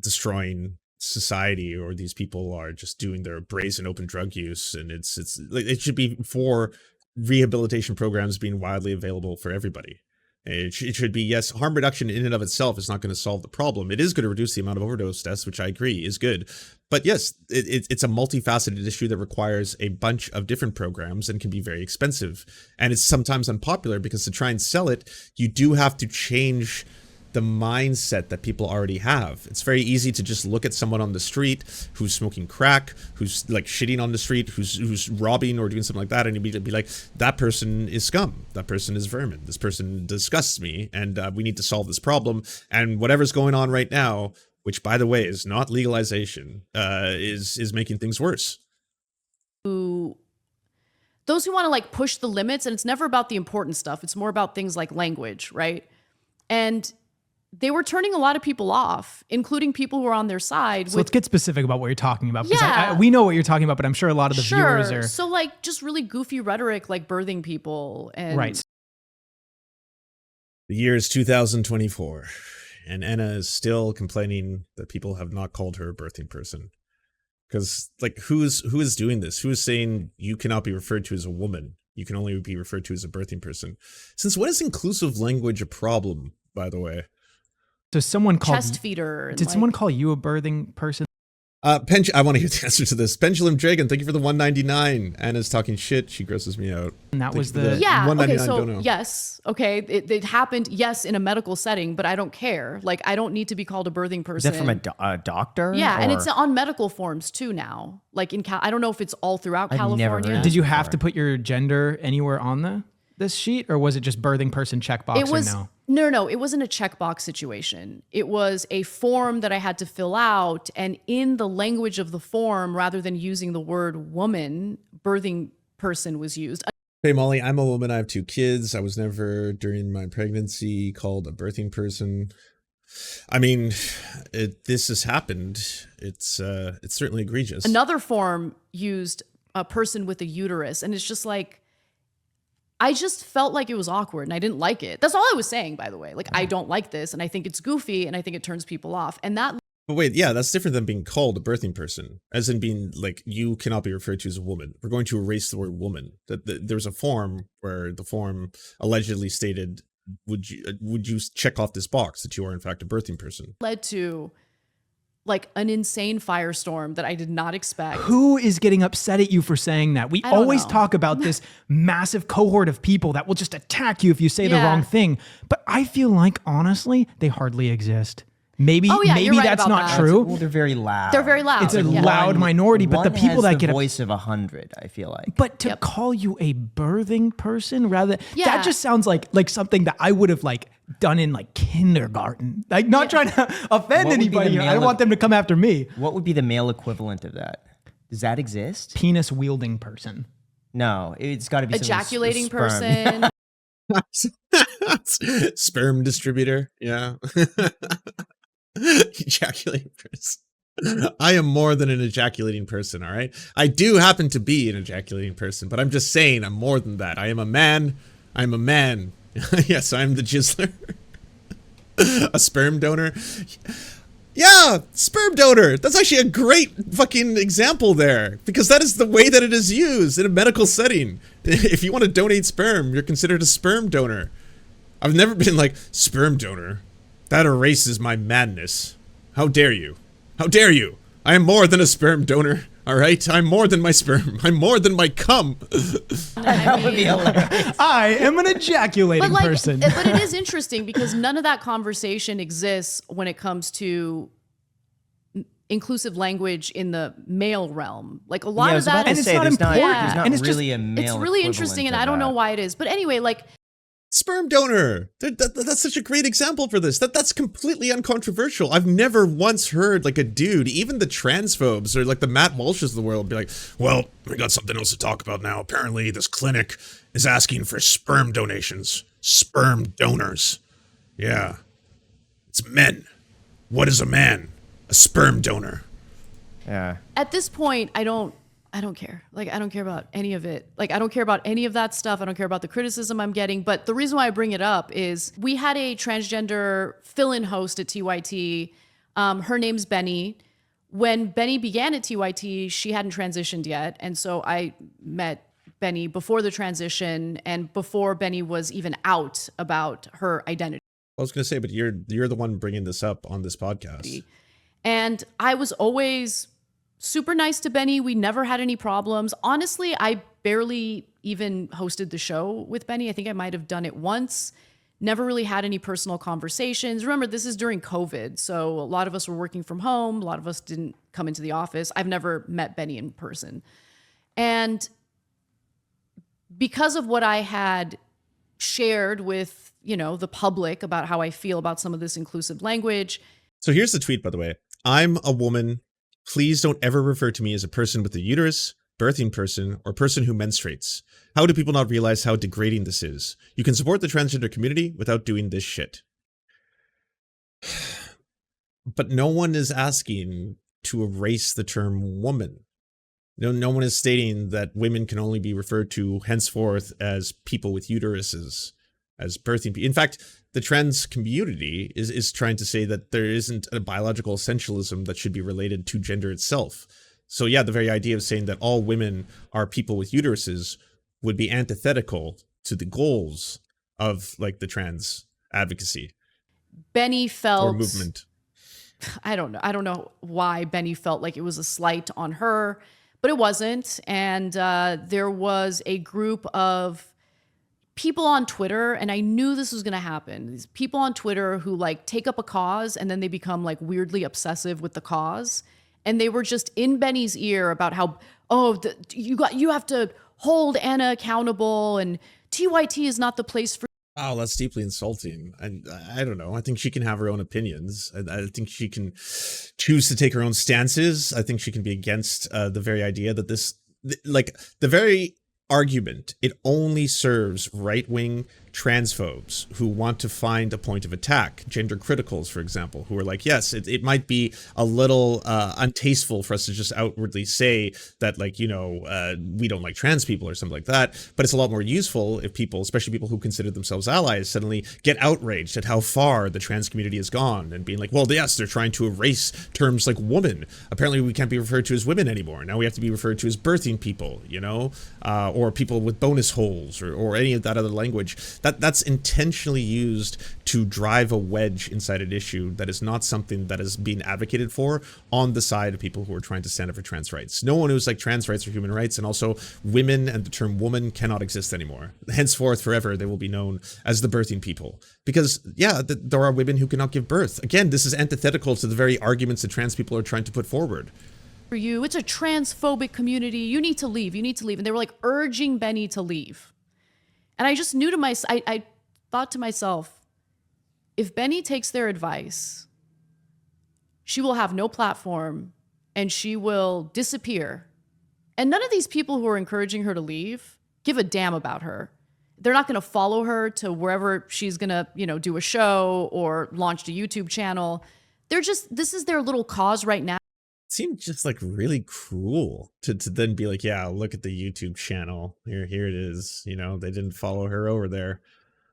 destroying society, or these people are just doing their brazen open drug use, and it's like, it should be for rehabilitation programs being widely available for everybody. It should be, yes, harm reduction in and of itself is not going to solve the problem. It is going to reduce the amount of overdose deaths, which I agree is good. But yes, it's a multifaceted issue that requires a bunch of different programs and can be very expensive. And it's sometimes unpopular because to try and sell it, you do have to change the mindset that people already have. It's very easy to just look at someone on the street who's smoking crack, who's like shitting on the street, who's robbing or doing something like that, and you'd be like, that person is scum, that person is vermin, this person disgusts me, and we need to solve this problem. And whatever's going on right now, which by the way is not legalization, is making things worse. Those who want to like push the limits, and it's never about the important stuff, it's more about things like language, right? And they were turning a lot of people off, including people who are on their side. So let's get specific about what you're talking about. Because we know what you're talking about, but I'm sure a lot of the viewers are... So like just really goofy rhetoric, like birthing people. And right. The year is 2024, and Anna is still complaining that people have not called her a birthing person. Because, like, who is doing this? Who is saying you cannot be referred to as a woman? You can only be referred to as a birthing person. Since when is inclusive language a problem, by the way? So someone called chest feeder. Did someone call you a birthing person? I want to hear the answer to this. Pendulum Dragon, thank you for the 199. Anna's talking shit. She grosses me out. And that was the okay. So yes, okay, it happened. Yes, in a medical setting, but I don't care. Like, I don't need to be called a birthing person. Is that from a doctor? Yeah, and it's on medical forms too now. Like I don't know if it's all throughout California. Did you have to put your gender anywhere on this sheet, or was it just birthing person checkbox? It was no, it wasn't a checkbox situation. It was a form that I had to fill out, and in the language of the form, rather than using the word woman, birthing person was used. Hey Molly, I'm a woman. I have 2 kids. I was never during my pregnancy called a birthing person. I mean, this has happened. It's certainly egregious. Another form used a person with a uterus, and it's just like, I just felt like it was awkward and I didn't like it. That's all I was saying, by the way. Like, I don't like this, and I think it's goofy, and I think it turns people off. And that. But wait, yeah, that's different than being called a birthing person, as in being like, you cannot be referred to as a woman. We're going to erase the word woman. There's a form where the form allegedly stated, would you check off this box that you are in fact a birthing person? Led to like an insane firestorm that I did not expect. Who is getting upset at you for saying that? We I don't always know. talk about this massive cohort of people that will just attack you if you say the wrong thing. But I feel like, honestly, they hardly exist. Maybe you're right that's about not that. true. Well, they're very loud. They're very loud. It's a loud minority, but the one people has that the get voice of 100, I feel like. But to call you a birthing person rather Yeah. that just sounds like something that I would have like done in like kindergarten. Like not trying to offend What would be the anybody. I don't male- want them to come after me. What would be the male equivalent of that? Does that exist? Penis wielding person. No, it's got to be something Ejaculating sperm. person. Sperm distributor. Yeah. Ejaculating person. I am more than an ejaculating person, all right? I do happen to be an ejaculating person, but I'm just saying I'm more than that. I am a man. I'm a man. Yes, I'm the jizzler. A sperm donor. Yeah, sperm donor. That's actually a great fucking example there, because that is the way that it is used in a medical setting. If you want to donate sperm, you're considered a sperm donor. I've never been like, sperm donor. That erases my madness. How dare you? How dare you? I am more than a sperm donor, all right? I'm more than my sperm. I'm more than my cum. That would be hilarious. I am an ejaculating person. But it is interesting because none of that conversation exists when it comes to inclusive language in the male realm. Like a lot Yeah, I of was about that to is say, not there's not, important. there's not And it's just- really a male it's really equivalent interesting, and of I don't know that. why it is. But anyway, like Sperm donor. That's such a great example for this. That's completely uncontroversial. I've never once heard like a dude, even the transphobes or like the Matt Walshes of the world, be like, well, we got something else to talk about now. Apparently this clinic is asking for sperm donations. Sperm donors. Yeah. It's men. What is a man? A sperm donor. Yeah. at this point, I don't care. Like, I don't care about any of it. Like, I don't care about any of that stuff. I don't care about the criticism I'm getting. But the reason why I bring it up is we had a transgender fill-in host at TYT. Her name's Benny. When Benny began at TYT, she hadn't transitioned yet. And so I met Benny before the transition and before Benny was even out about her identity. I was going to say, but you're the one bringing this up on this podcast. And I was always super nice to Benny. We never had any problems. Honestly, I barely even hosted the show with Benny. I think I might have done it once. Never really had any personal conversations. Remember, this is during COVID, so a lot of us were working from home. A lot of us didn't come into the office. I've never met Benny in person. And because of what I had shared with, the public about how I feel about some of this inclusive language. So here's the tweet, by the way. I'm a woman. Please don't ever refer to me as a person with a uterus, birthing person, or person who menstruates. How do people not realize how degrading this is? You can support the transgender community without doing this shit. But no one is asking to erase the term woman. No one is stating that women can only be referred to henceforth as people with uteruses, as birthing people. In fact, the trans community is trying to say that there isn't a biological essentialism that should be related to gender itself. So yeah, the very idea of saying that all women are people with uteruses would be antithetical to the goals of like the trans advocacy. Benny felt, or movement. I don't know. I don't know why Benny felt like it was a slight on her, but it wasn't. And there was a group of people on Twitter, and I knew this was going to happen. These people on Twitter who like take up a cause and then they become like weirdly obsessive with the cause. And they were just in Benny's ear about how, you have to hold Anna accountable, and TYT is not the place for. Oh, that's deeply insulting. I don't know. I think she can have her own opinions. I think she can choose to take her own stances. I think she can be against the very idea that the very argument, it only serves right-wing transphobes who want to find a point of attack. Gender criticals, for example, who are like, yes, it might be a little untasteful for us to just outwardly say that, like, we don't like trans people or something like that, but it's a lot more useful if people, especially people who consider themselves allies, suddenly get outraged at how far the trans community has gone and being like, well, yes, they're trying to erase terms like woman. Apparently we can't be referred to as women anymore. Now we have to be referred to as birthing people, or people with bonus holes or any of that other language. That's intentionally used to drive a wedge inside an issue that is not something that is being advocated for on the side of people who are trying to stand up for trans rights. No one who's like trans rights are human rights, and also women and the term woman cannot exist anymore. Henceforth, forever, they will be known as the birthing people. Because, yeah, there are women who cannot give birth. Again, this is antithetical to the very arguments that trans people are trying to put forward. For you, it's a transphobic community. You need to leave. You need to leave. And they were like urging Benny to leave. And I just knew to myself, I thought to myself, if Benny takes their advice, she will have no platform and she will disappear. And none of these people who are encouraging her to leave give a damn about her. They're not going to follow her to wherever she's going to, do a show or launch a YouTube channel. This is their little cause right now. Seemed just like really cruel to then be like, yeah, look at the YouTube channel. Here it is. They didn't follow her over there.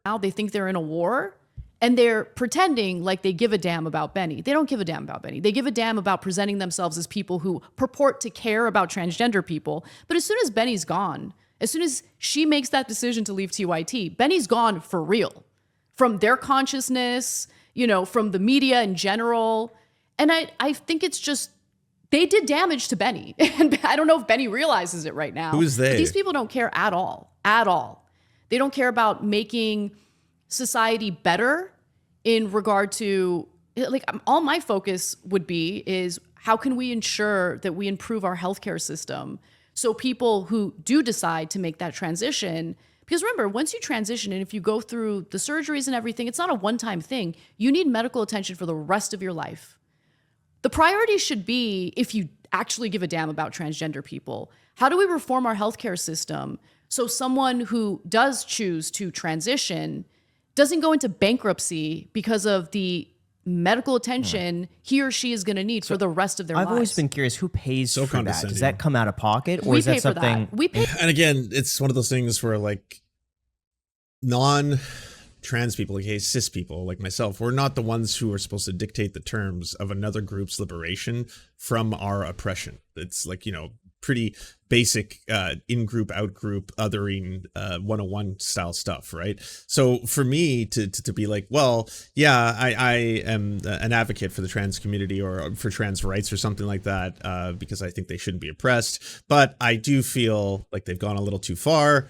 Now they think they're in a war and they're pretending like they give a damn about Benny. They don't give a damn about Benny. They give a damn about presenting themselves as people who purport to care about transgender people. But as soon as Benny's gone, as soon as she makes that decision to leave TYT, Benny's gone for real from their consciousness, from the media in general. And I think it's just, they did damage to Benny. And I don't know if Benny realizes it right now. Who is they? But these people don't care at all. They don't care about making society better in regard to, like, all my focus would be is how can we ensure that we improve our healthcare system so people who do decide to make that transition, because remember, once you transition and if you go through the surgeries and everything, it's not a one-time thing. You need medical attention for the rest of your life. The priority should be, if you actually give a damn about transgender people, how do we reform our healthcare system so someone who does choose to transition doesn't go into bankruptcy because of the medical attention he or she is going to need for the rest of their lives? I've always been curious, who pays for that? condescending. Does that come out of pocket, or We is pay that for something? that. We pay. And again, it's one of those things where like non-trans people, like cis people like myself, we're not the ones who are supposed to dictate the terms of another group's liberation from our oppression. It's like, pretty basic in-group, out-group, othering 101 style stuff, right? So for me to be like, well, yeah, I am an advocate for the trans community or for trans rights or something like that, because I think they shouldn't be oppressed. But I do feel like they've gone a little too far.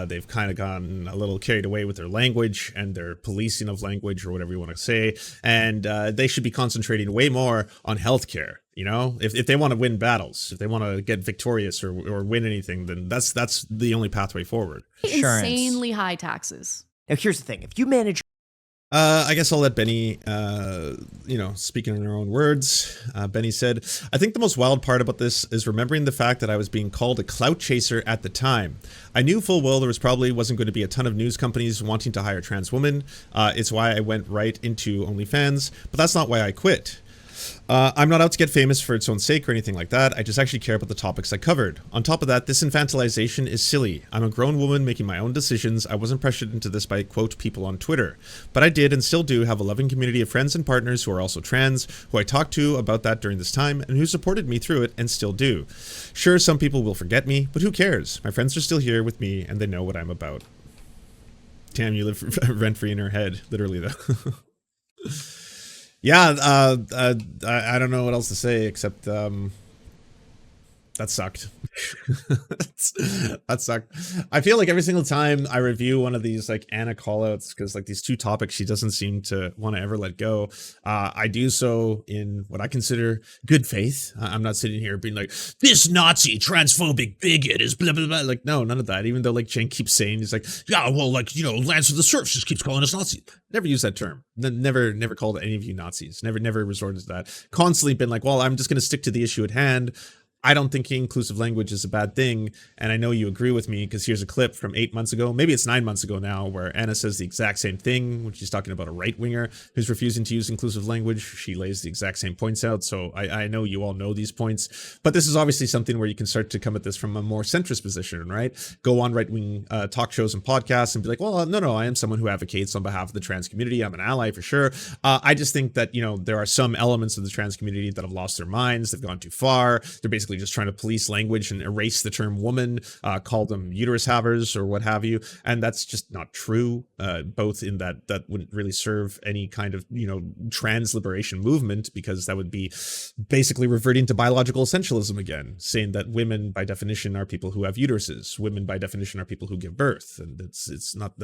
They've kind of gotten a little carried away with their language and their policing of language, or whatever you want to say. And they should be concentrating way more on healthcare. If they want to win battles, if they want to get victorious or win anything, then that's the only pathway forward. Insanely high taxes. Now, here's the thing: if you manage, I guess I'll let Benny, speaking in her own words. Benny said, "I think the most wild part about this is remembering the fact that I was being called a clout chaser at the time. I knew full well there wasn't going to be a ton of news companies wanting to hire trans women. It's why I went right into OnlyFans, but that's not why I quit. I'm not out to get famous for its own sake or anything like that. I just actually care about the topics I covered. On top of that, this infantilization is silly. I'm a grown woman making my own decisions. I wasn't pressured into this by, quote, people on Twitter. But I did and still do have a loving community of friends and partners who are also trans, who I talked to about that during this time and who supported me through it and still do. Sure, some people will forget me, but who cares? My friends are still here with me and they know what I'm about." Damn, you live rent-free in her head, literally though. Yeah, I don't know what else to say except that sucked. That sucked. I feel like every single time I review one of these like Anna callouts, because like these two topics she doesn't seem to want to ever let go, I do so in what I consider good faith. I'm not sitting here being like, this Nazi transphobic bigot is blah blah blah. Like, no, none of that. Even though like Jen keeps saying, he's like, yeah, well, like, Lance of the Serfs just keeps calling us Nazis. Never used that term. Never called any of you Nazis. Never resorted to that. Constantly been like, well, I'm just going to stick to the issue at hand. I don't think inclusive language is a bad thing, and I know you agree with me, because here's a clip from 8 months ago, maybe it's 9 months ago now, where Anna says the exact same thing when she's talking about a right-winger who's refusing to use inclusive language. She lays the exact same points out, so I know you all know these points, but this is obviously something where you can start to come at this from a more centrist position, right? Go on right-wing talk shows and podcasts and be like, well, no, I am someone who advocates on behalf of the trans community. I'm an ally for sure. I just think that, there are some elements of the trans community that have lost their minds. They've gone too far. They're basically basically just trying to police language and erase the term woman, call them uterus havers or what have you. And that's just not true, both in that wouldn't really serve any kind of, trans liberation movement, because that would be basically reverting to biological essentialism again, saying that women by definition are people who have uteruses. Women by definition are people who give birth. And it's not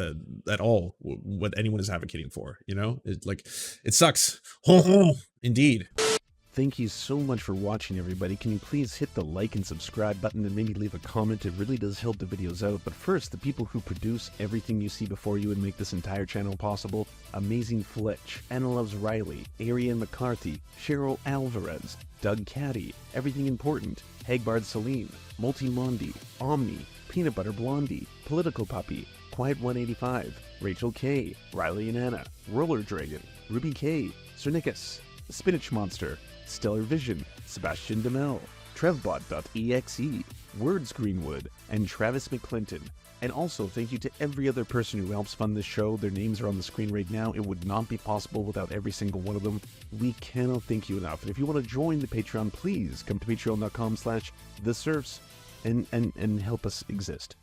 at all what anyone is advocating for, it sucks. Indeed. Thank you so much for watching, everybody. Can you please hit the like and subscribe button and maybe leave a comment? It really does help the videos out. But first, the people who produce everything you see before you and make this entire channel possible: Amazing Fletch, Anna Loves Riley, Ariane McCarthy, Cheryl Alvarez, Doug Caddy, Everything Important, Hagbard Salim, Multi Mondi, Omni, Peanut Butter Blondie, Political Puppy, Quiet 185, Rachel K, Riley and Anna, Roller Dragon, Ruby K, Cernicus, Spinach Monster, Stellar Vision, Sebastian Demel, Trevbot.exe, Words Greenwood, and Travis McClinton. And also, thank you to every other person who helps fund this show. Their names are on the screen right now. It would not be possible without every single one of them. We cannot thank you enough. And if you want to join the Patreon, please come to patreon.com/theserfs and help us exist.